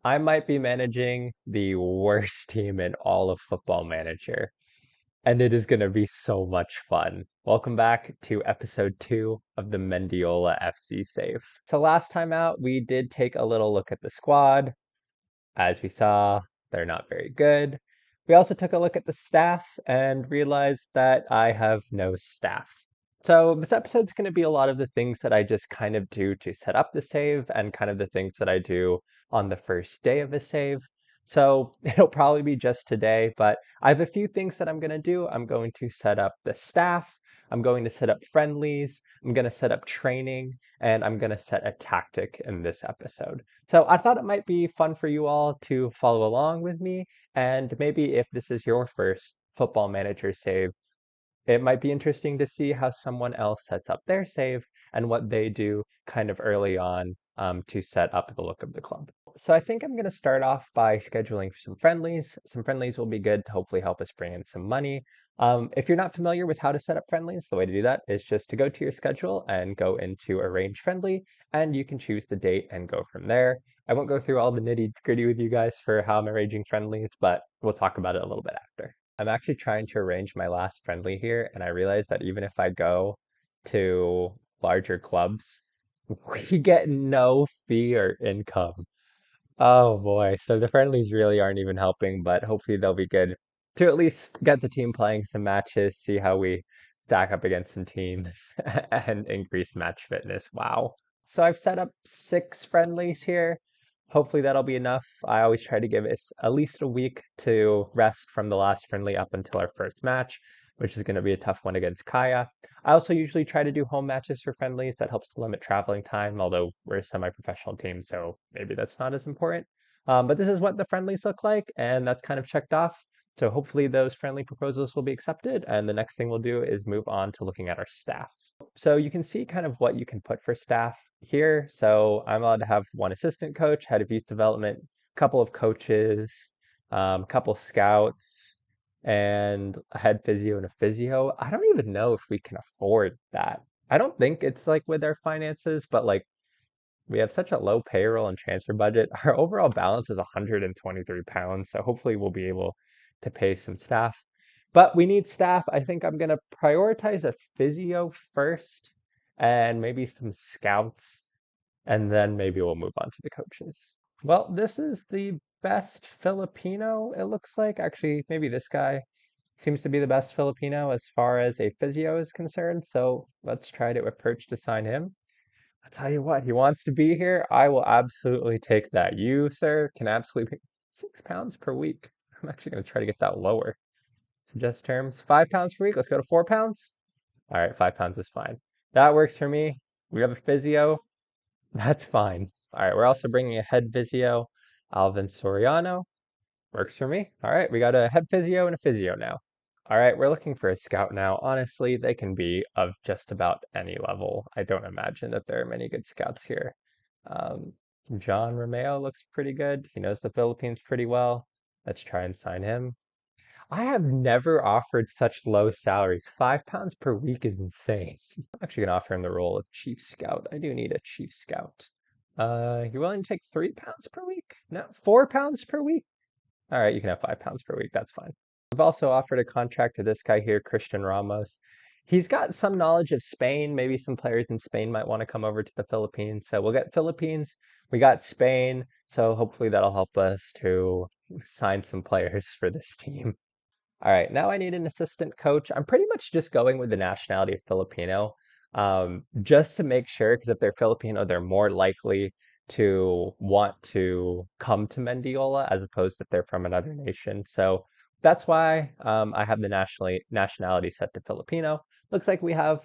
I might be managing the worst team in all of Football Manager, and it is going to be so much fun. Welcome back to episode 2 of the Mendiola FC save. So last time out, we did take a little look at the squad. As we saw, they're not very good. We also took a look at the staff and realized that I have no staff. So this episode's going to be a lot of the things that I just kind of do to set up the save and kind of the things that I do on the first day of a save. So it'll probably be just today, but I have a few things that I'm going to do. I'm going to set up the staff. I'm going to set up friendlies. I'm going to set up training, and I'm going to set a tactic in this episode. So I thought it might be fun for you all to follow along with me. And maybe if this is your first football manager save, it might be interesting to see how someone else sets up their save and what they do kind of early on to set up the look of the club. So I think I'm going to start off by scheduling some friendlies. Some friendlies will be good to hopefully help us bring in some money. If you're not familiar with how to set up friendlies, the way to do that is just to go to your schedule and go into arrange friendly, and you can choose the date and go from there. I won't go through all the nitty gritty with you guys for how I'm arranging friendlies, but we'll talk about it a little bit after. I'm actually trying to arrange my last friendly here, and I realized that even if I go to larger clubs, we get no fee or income. Oh boy, so the friendlies really aren't even helping, but hopefully they'll be good to at least get the team playing some matches, see how we stack up against some teams, and increase match fitness. Wow. So I've set up 6 friendlies here. Hopefully that'll be enough. I always try to give us at least a week to rest from the last friendly up until our first match, which is going to be a tough one against Kaya. I also usually try to do home matches for friendlies. That helps to limit traveling time, although we're a semi-professional team, so maybe that's not as important. But this is what the friendlies look like, and that's kind of checked off. So hopefully those friendly proposals will be accepted, and the next thing we'll do is move on to looking at our staff. So you can see kind of what you can put for staff here. So I'm allowed to have one assistant coach, head of youth development, couple of coaches, couple scouts, and a head physio and a physio. I don't even know if we can afford that. I don't think it's like with our finances, but like we have such a low payroll and transfer budget. Our overall balance is 123 pounds, so hopefully we'll be able to pay some staff. But we need staff. I think I'm going to prioritize a physio first and maybe some scouts, and then maybe we'll move on to the coaches. Well, this is the best Filipino, it looks like. Actually, maybe this guy seems to be the best Filipino as far as a physio is concerned. So let's try to approach to sign him. I'll tell you what, he wants to be here. I will absolutely take that. You, sir, can absolutely pay 6 pounds per week. I'm actually going to try to get that lower. Suggest terms 5 pounds per week. Let's go to 4 pounds. All right, 5 pounds is fine. That works for me. We have a physio. That's fine. All right, we're also bringing a head physio, Alvin Soriano. Works for me. All right, we got a head physio and a physio now. All right, we're looking for a scout now. Honestly, they can be of just about any level. I don't imagine that there are many good scouts here. Um, John Romeo looks pretty good. He knows the Philippines pretty well. Let's try and sign him. I have never offered such low salaries. 5 pounds per week is insane. I'm actually gonna offer him the role of chief scout. I do need a chief scout. You willing to take 3 pounds per week? No, 4 pounds per week? All right, you can have 5 pounds per week. That's fine. I've also offered a contract to this guy here, Christian Ramos. He's got some knowledge of Spain. Maybe some players in Spain might want to come over to the Philippines. So we'll get Philippines. We got Spain. So hopefully that'll help us to sign some players for this team. All right, now I need an assistant coach. I'm pretty much just going with the nationality of Filipino, just to make sure, because if they're Filipino, they're more likely to want to come to Mendiola as opposed if they're from another nation. So that's why I have the nationality set to Filipino. Looks like we have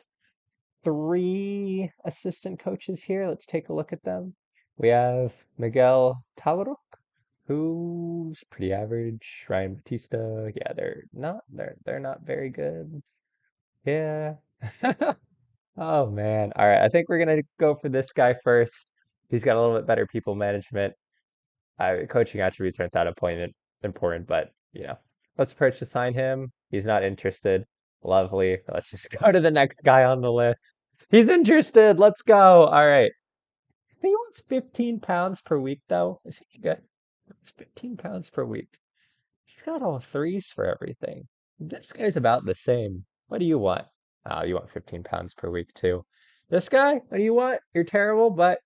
3 assistant coaches here. Let's take a look at them. We have Miguel Talarok, who's pretty average. Ryan Batista, yeah, they're not very good. Yeah. Oh man. All right, I think we're gonna go for this guy first. He's got a little bit better people management. Coaching attributes aren't that important, but let's approach to sign him. He's not interested. Lovely. Let's just go to the next guy on the list. He's interested. Let's go. All right. I think he wants 15 pounds per week though. Is he good? It's 15 pounds per week. He's got all threes for everything. This guy's about the same. What do you want? Oh, you want 15 pounds per week too. This guy, what do you want? You're terrible, but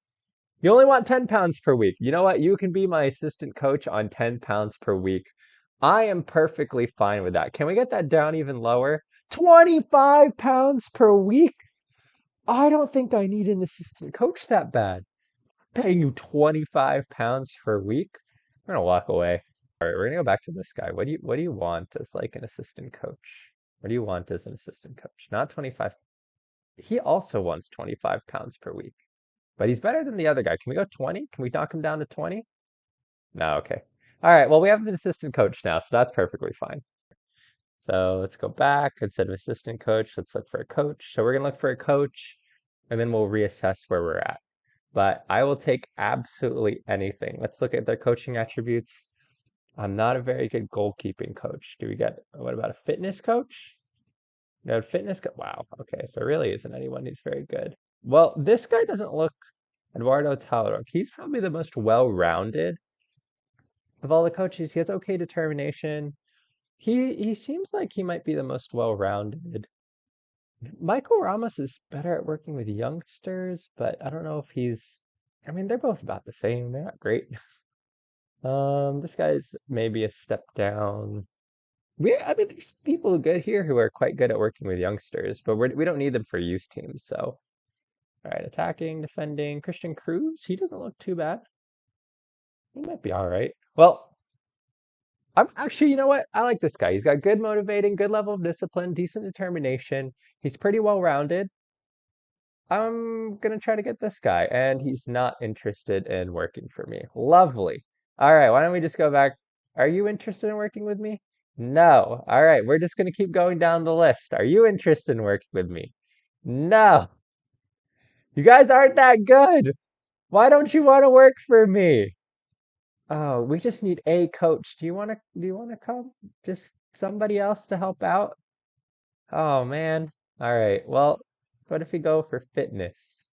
you only want 10 pounds per week. You know what? You can be my assistant coach on 10 pounds per week. I am perfectly fine with that. Can we get that down even lower? 25 pounds per week? I don't think I need an assistant coach that bad. Paying you 25 pounds per week? I'm gonna walk away. All right, we're gonna go back to this guy. What do you want as like an assistant coach? What do you want as an assistant coach? Not 25. He also wants 25 pounds per week, but he's better than the other guy. Can we go 20? Can we knock him down to 20? No, okay. All right, well, we have an assistant coach now, so that's perfectly fine. So let's go back. Instead of assistant coach, let's look for a coach. So we're gonna look for a coach, and then we'll reassess where we're at. But I will take absolutely anything. Let's look at their coaching attributes. I'm not a very good goalkeeping coach. What about a fitness coach? No, fitness wow, okay, there really isn't anyone who's very good. Well, this guy doesn't look Eduardo Talero. He's probably the most well-rounded of all the coaches. He has okay determination. He seems like he might be the most well-rounded. Michael Ramos is better at working with youngsters, but I don't know if I mean, they're both about the same. They're not great. This guy's maybe a step down. I mean, there's people good here who are quite good at working with youngsters, but we don't need them for youth teams. So, all right, attacking, defending. Christian Cruz, he doesn't look too bad. He might be all right. Well, I'm actually, you know what? I like this guy. He's got good motivating, good level of discipline, decent determination. He's pretty well rounded. I'm gonna try to get this guy, and he's not interested in working for me. Lovely. All right, why don't we just go back? Are you interested in working with me? No. All right, we're just gonna keep going down the list. Are you interested in working with me? No. You guys aren't that good. Why don't you want to work for me? Oh, we just need a coach. Do you wanna come? Just somebody else to help out? Oh man. All right. Well, what if we go for fitness?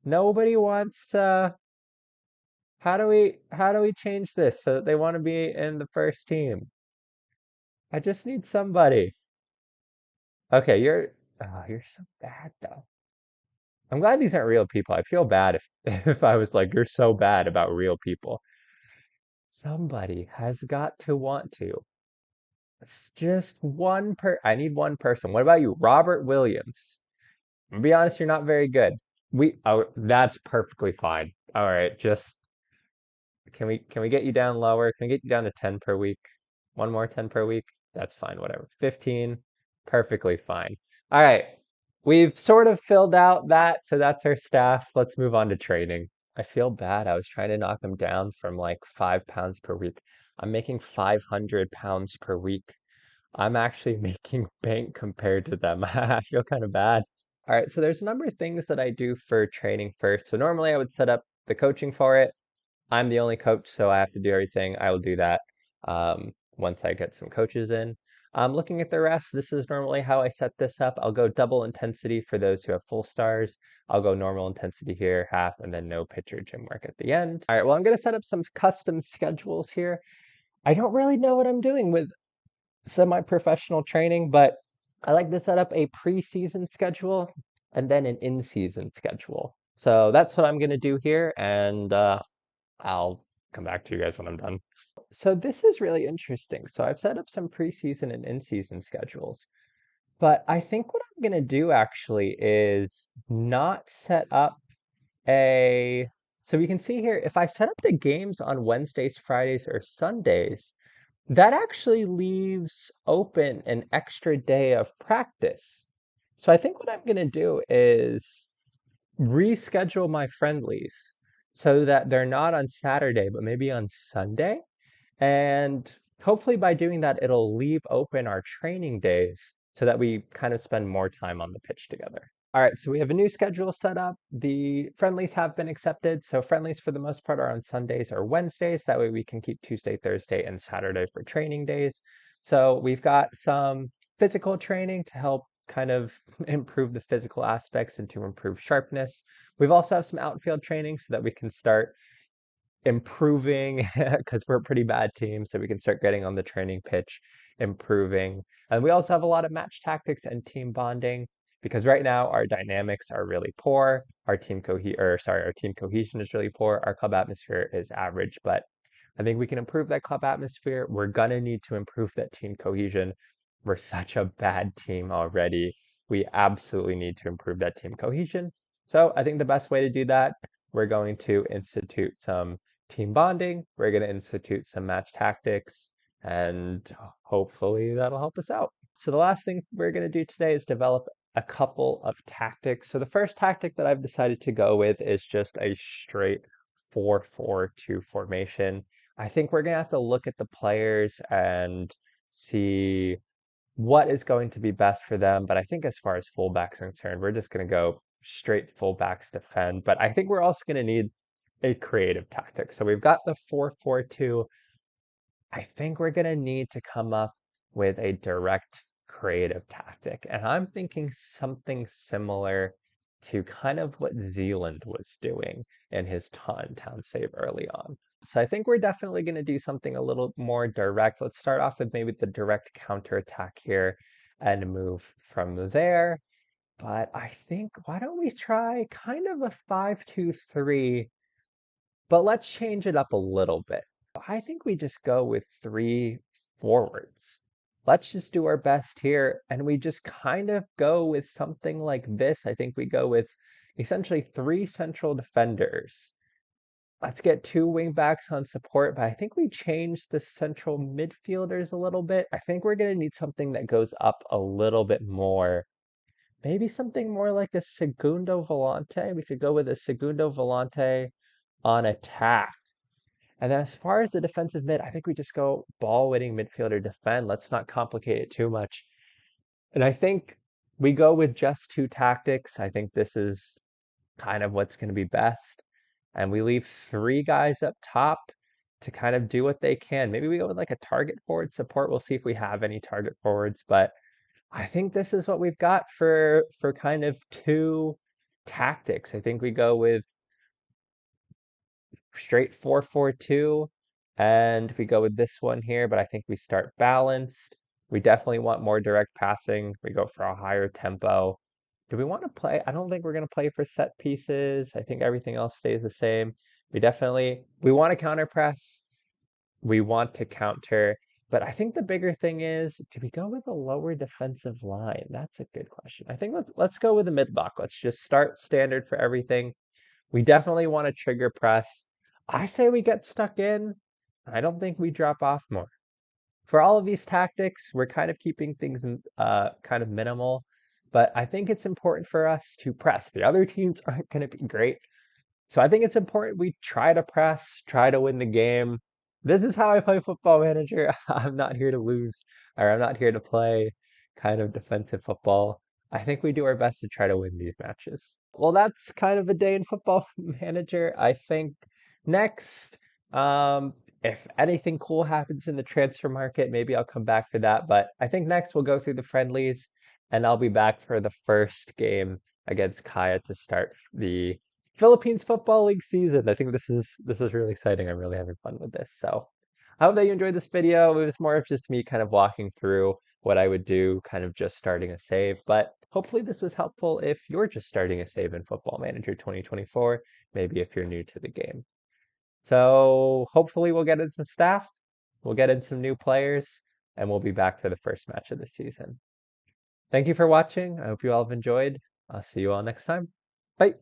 Nobody wants to. How do we change this so that they want to be in the first team? I just need somebody. Okay, you're so bad though. I'm glad these aren't real people. I feel bad if if I was like, you're so bad about real people. Somebody has got to want to. It's just I need one person. What about you? Robert Williams. To be honest, you're not very good. That's perfectly fine. All right, just can we get you down lower? Can we get you down to 10 per week? One more 10 per week? That's fine, whatever. 15, perfectly fine. All right. We've sort of filled out that, so that's our staff. Let's move on to training. I feel bad. I was trying to knock them down from like 5 pounds per week. I'm making 500 pounds per week. I'm actually making bank compared to them. I feel kind of bad. All right, so there's a number of things that I do for training first. So normally I would set up the coaching for it. I'm the only coach, so I have to do everything. I will do that once I get some coaches in. Looking at the rest, this is normally how I set this up. I'll go double intensity for those who have full stars. I'll go normal intensity here, half, and then no pitcher gym work at the end. All right, well, I'm going to set up some custom schedules here. I don't really know what I'm doing with semi-professional training, but I like to set up a preseason schedule and then an in-season schedule. So that's what I'm going to do here, and I'll come back to you guys when I'm done. So this is really interesting. So I've set up some preseason and in-season schedules, but I think what I'm going to do actually is not set up a. So we can see here, if I set up the games on Wednesdays, Fridays, or Sundays, that actually leaves open an extra day of practice. So I think what I'm going to do is reschedule my friendlies so that they're not on Saturday, but maybe on Sunday. And hopefully by doing that, it'll leave open our training days so that we kind of spend more time on the pitch together. All right, so we have a new schedule set up. The friendlies have been accepted. So friendlies for the most part are on Sundays or Wednesdays. That way we can keep Tuesday, Thursday, and Saturday for training days. So we've got some physical training to help kind of improve the physical aspects and to improve sharpness. We've also have some outfield training so that we can start improving because we're a pretty bad team, so we can start getting on the training pitch, improving. And we also have a lot of match tactics and team bonding because right now our dynamics are really poor. Our team cohesion is really poor. Our club atmosphere is average, but I think we can improve that club atmosphere. We're gonna need to improve that team cohesion. We're such a bad team already. We absolutely need to improve that team cohesion. So I think the best way to do that, we're going to institute some team bonding. We're going to institute some match tactics, and hopefully that'll help us out. So the last thing we're going to do today is develop a couple of tactics. So the first tactic that I've decided to go with is just a straight 4-4-2 formation. I think we're going to have to look at the players and see what is going to be best for them. But I think as far as fullbacks are concerned, we're just going to go straight fullbacks defend. But I think we're also going to need a creative tactic. So we've got the 4-4-2. I think we're going to need to come up with a direct creative tactic. And I'm thinking something similar to kind of what Zealand was doing in his town save early on. So I think we're definitely going to do something a little more direct. Let's start off with maybe the direct counterattack here and move from there. But I think, why don't we try kind of a 5-2-3, but let's change it up a little bit. I think we just go with three forwards. Let's just do our best here, and we just kind of go with something like this. I think we go with essentially three central defenders. Let's get two wing backs on support, but I think we changed the central midfielders a little bit. I think we're going to need something that goes up a little bit more. Maybe something more like a segundo volante. We could go with a segundo volante on attack. And then as far as the defensive mid, I think we just go ball-winning midfielder defend. Let's not complicate it too much. And I think we go with just two tactics. I think this is kind of what's going to be best. And we leave three guys up top to kind of do what they can. Maybe we go with like a target forward support. We'll see if we have any target forwards, but I think this is what we've got for kind of two tactics. I think we go with straight 4-4-2, and we go with this one here, but I think we start balanced. We definitely want more direct passing. We go for a higher tempo. Do we want to play? I don't think we're going to play for set pieces. I think everything else stays the same. We want to counter press. We want to counter. But I think the bigger thing is, do we go with a lower defensive line? That's a good question. I think let's go with a mid block. Let's just start standard for everything. We definitely want to trigger press. I say we get stuck in. I don't think we drop off more. For all of these tactics, we're kind of keeping things kind of minimal, but I think it's important for us to press. The other teams aren't going to be great. So I think it's important we try to press, try to win the game. This is how I play Football Manager. I'm not here to lose, or I'm not here to play kind of defensive football. I think we do our best to try to win these matches. Well, that's kind of a day in Football Manager. I think next, if anything cool happens in the transfer market, maybe I'll come back for that. But I think next we'll go through the friendlies, and I'll be back for the first game against Kaya to start the Philippines Football League season. I think this is really exciting. I'm really having fun with this. So I hope that you enjoyed this video. It was more of just me kind of walking through what I would do, kind of just starting a save. But hopefully this was helpful if you're just starting a save in Football Manager 2024, maybe if you're new to the game. So hopefully we'll get in some staff, we'll get in some new players, and we'll be back for the first match of the season. Thank you for watching. I hope you all have enjoyed. I'll see you all next time. Bye.